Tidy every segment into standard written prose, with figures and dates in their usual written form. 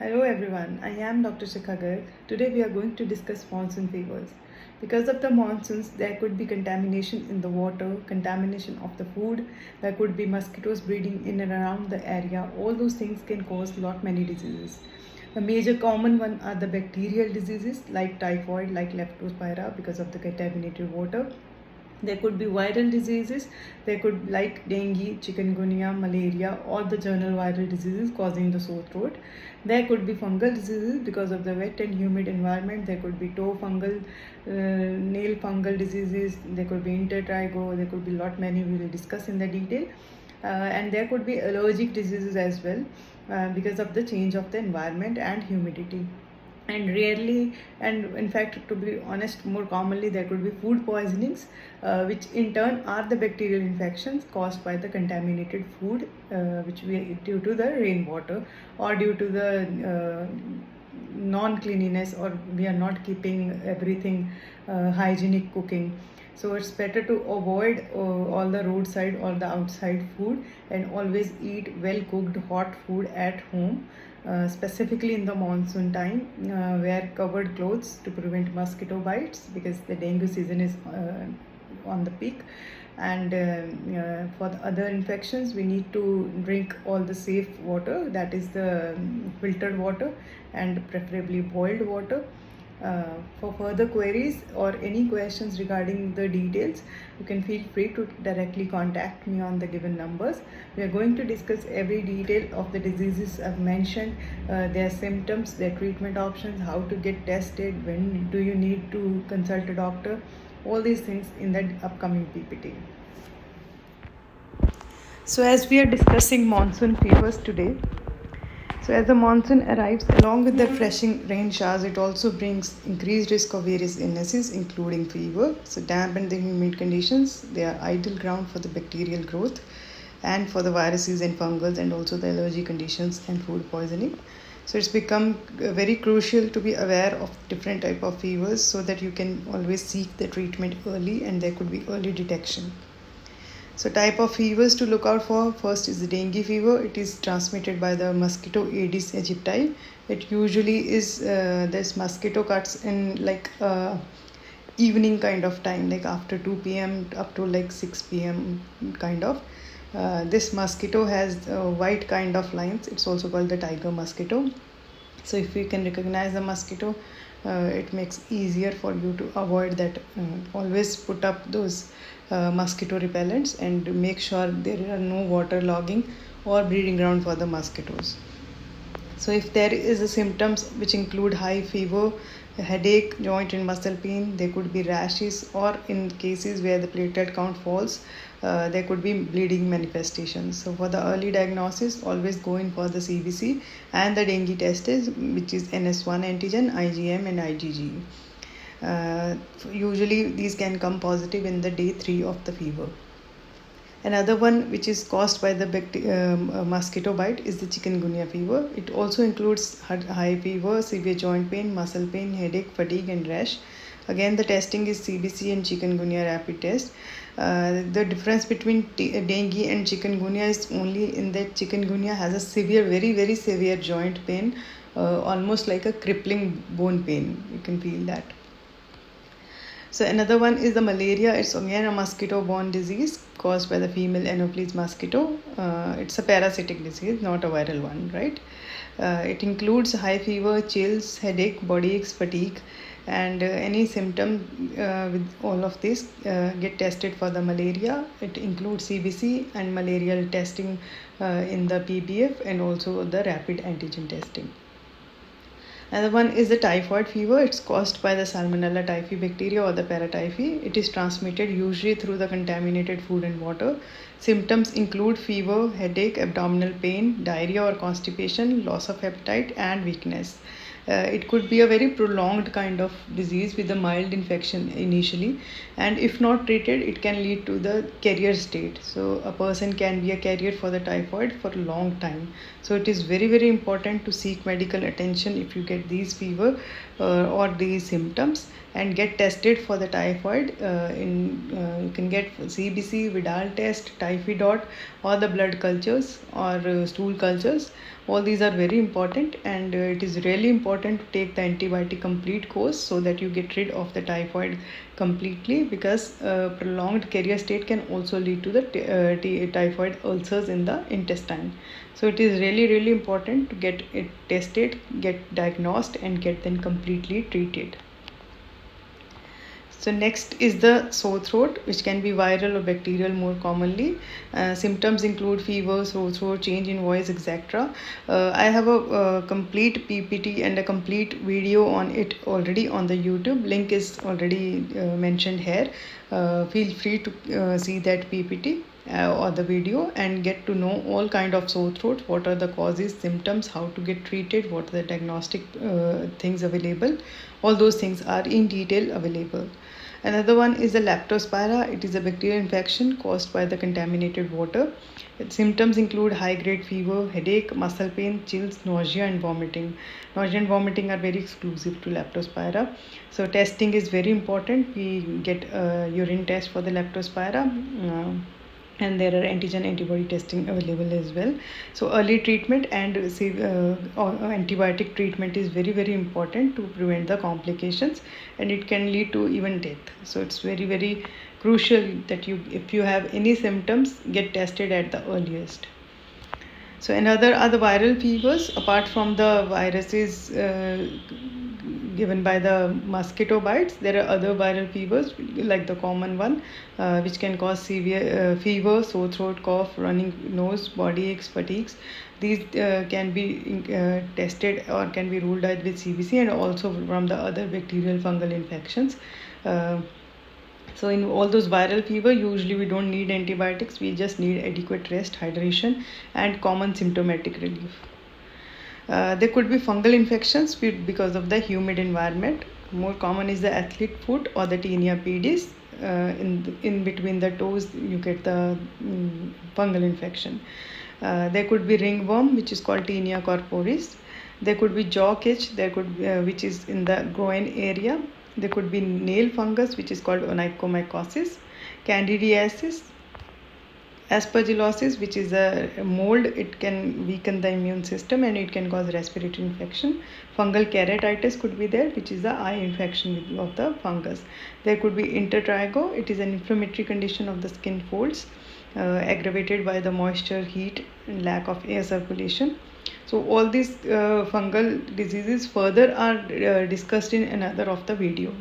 Hello everyone, I am Dr. Chikanguynia. Today we are going to discuss monsoon fevers. Because of the monsoons, there could be contamination in the water, contamination of the food, there could be mosquitoes breeding in and around the area. All those things can cause lot many diseases. The major common one are the bacterial diseases like typhoid, like leptospira because of the contaminated water. There could be viral diseases. There could like dengue, chikanguynia, malaria, or the general viral diseases causing the sore throat. There could be fungal diseases because of the wet and humid environment. There could be toe fungal, nail fungal diseases. There could be intertrigo. There could be lot many we will discuss in the detail. And there could be allergic diseases as well because of the change of the environment and humidity. And rarely, and in fact, to be honest, more commonly there could be food poisonings, which in turn are the bacterial infections caused by the contaminated food, which we due to the rainwater or due to the non-cleanliness, or we are not keeping everything hygienic cooking. So it's better to avoid all the roadside or the outside food and always eat well cooked hot food at home, specifically in the monsoon time. Wear covered clothes to prevent mosquito bites because the dengue season is on the peak. And for the other infections, we need to drink all the safe water, that is the filtered water and preferably boiled water. For further queries or any questions regarding the details, you can feel free to directly contact me on the given numbers. We are going to discuss every detail of the diseases I've mentioned, their symptoms, their treatment options, how to get tested, when do you need to consult a doctor, all these things in the upcoming PPT. So as we are discussing monsoon fevers today, so as the monsoon arrives, along with the freshing rain showers, it also brings increased risk of various illnesses, including fever. So damp and the humid conditions, they are ideal ground for the bacterial growth and for the viruses and fungals, and also the allergy conditions and food poisoning. So it's become very crucial to be aware of different type of fevers so that you can always seek the treatment early and there could be early detection. So type of fevers to look out for, first is the dengue fever. It is transmitted by the mosquito Aedes aegypti. It usually is this mosquito cuts in like evening kind of time, like after 2 p.m. up to like 6 p.m. kind of. This mosquito has white kind of lines. It's also called the tiger mosquito. So if you can recognize the mosquito, it makes easier for you to avoid that. Always put up those mosquito repellents and make sure there are no water logging or breeding ground for the mosquitoes. So if there is a symptoms which include high fever, headache, joint and muscle pain, there could be rashes, or in cases where the platelet count falls, there could be bleeding manifestations. So for the early diagnosis, always go in for the CBC and the dengue test is, which is NS1 antigen, IgM and IgG. Usually these can come positive in the day 3 of the fever. Another one which is caused by the mosquito bite is the chikungunya fever. It also includes high fever, severe joint pain, muscle pain, headache, fatigue and rash. Again, the testing is CBC and chikungunya rapid test. The difference between dengue and chikungunya is only in that chikungunya has a severe, very, very severe joint pain, almost like a crippling bone pain. You can feel that. So another one is the malaria. It's again a mosquito-borne disease caused by the female Anopheles mosquito. It's a parasitic disease, not a viral one, right? It includes high fever, chills, headache, body aches, fatigue, and any symptom with all of this get tested for the malaria. It includes CBC and malarial testing in the PBF and also the rapid antigen testing. Another one is the typhoid fever. It's caused by the Salmonella typhi bacteria or the paratyphi. It is transmitted usually through the contaminated food and water. Symptoms include fever, headache, abdominal pain, diarrhea or constipation, loss of appetite and weakness. It could be a very prolonged kind of disease with a mild infection initially, and if not treated, it can lead to the carrier state. So a person can be a carrier for the typhoid for a long time. So it is very, very important to seek medical attention if you get these fever or these symptoms, and get tested for the typhoid. You can get CBC, Vidal test, typhi dot, or the blood cultures or stool cultures, All these are very important, and it is really important to take the antibiotic complete course so that you get rid of the typhoid completely, because prolonged carrier state can also lead to the typhoid ulcers in the intestine. So it is really important to get it tested, get diagnosed, and get then completely treated. So next is the sore throat, which can be viral or bacterial more commonly. Symptoms include fever, sore throat, change in voice, etc. I have a complete PPT and a complete video on it already on the YouTube. Link is already mentioned here. Feel free to see that PPT or the video and get to know all kind of sore throat, what are the causes, symptoms, how to get treated, what are the diagnostic things available. All those things are in detail available. Another one is the leptospira. It is a bacterial infection caused by the contaminated water. Its symptoms include high-grade fever, headache, muscle pain, chills, nausea, and vomiting. Nausea and vomiting are very exclusive to leptospira. So testing is very important. We get a urine test for the leptospira. And there are antigen antibody testing available as well. So early treatment and antibiotic treatment is very important to prevent the complications, and it can lead to even death. So it's very crucial that you, if you have any symptoms, get tested at the earliest. So another are the viral fevers. Apart from the viruses given by the mosquito bites, there are other viral fevers like the common one, which can cause severe fever, sore throat, cough, running nose, body aches, fatigues. These can be tested or can be ruled out with CBC, and also from the other bacterial fungal infections. So in all those viral fever, usually we don't need antibiotics. We just need adequate rest, hydration, and common symptomatic relief. There could be fungal infections because of the humid environment. More common is the athlete foot or the tinea pedis. In between the toes, you get the fungal infection. There could be ringworm, which is called tinea corporis. There could be jaw itch, which is in the groin area. There could be nail fungus, which is called onychomycosis, candidiasis, aspergillosis, which is a mold. It can weaken the immune system and it can cause respiratory infection. Fungal keratitis could be there, which is the eye infection of the fungus. There could be intertrigo. It is an inflammatory condition of the skin folds, aggravated by the moisture, heat, and lack of air circulation. So all these fungal diseases further are discussed in another of the video.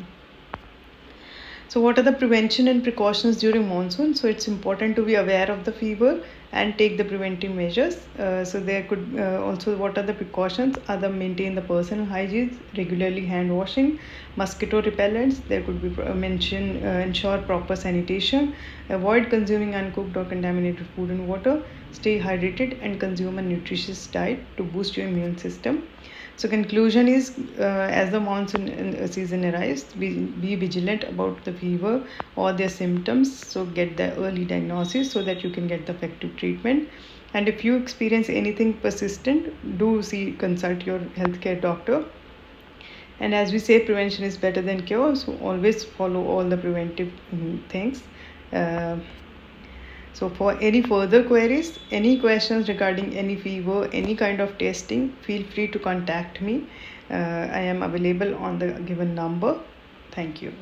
So what are the prevention and precautions during monsoon? So it's important to be aware of the fever and take the preventive measures. So there could also, what are the precautions? Are the maintain the personal hygiene, regularly hand washing, mosquito repellents. There could be ensure proper sanitation, avoid consuming uncooked or contaminated food and water, stay hydrated, and consume a nutritious diet to boost your immune system. So conclusion is, as the monsoon season arrives, be vigilant about the fever or their symptoms. So get the early diagnosis so that you can get the effective treatment. And if you experience anything persistent, do consult your healthcare doctor. And as we say, prevention is better than cure. So always follow all the preventive things. So for any further queries, any questions regarding any fever, any kind of testing, feel free to contact me. I am available on the given number. Thank you.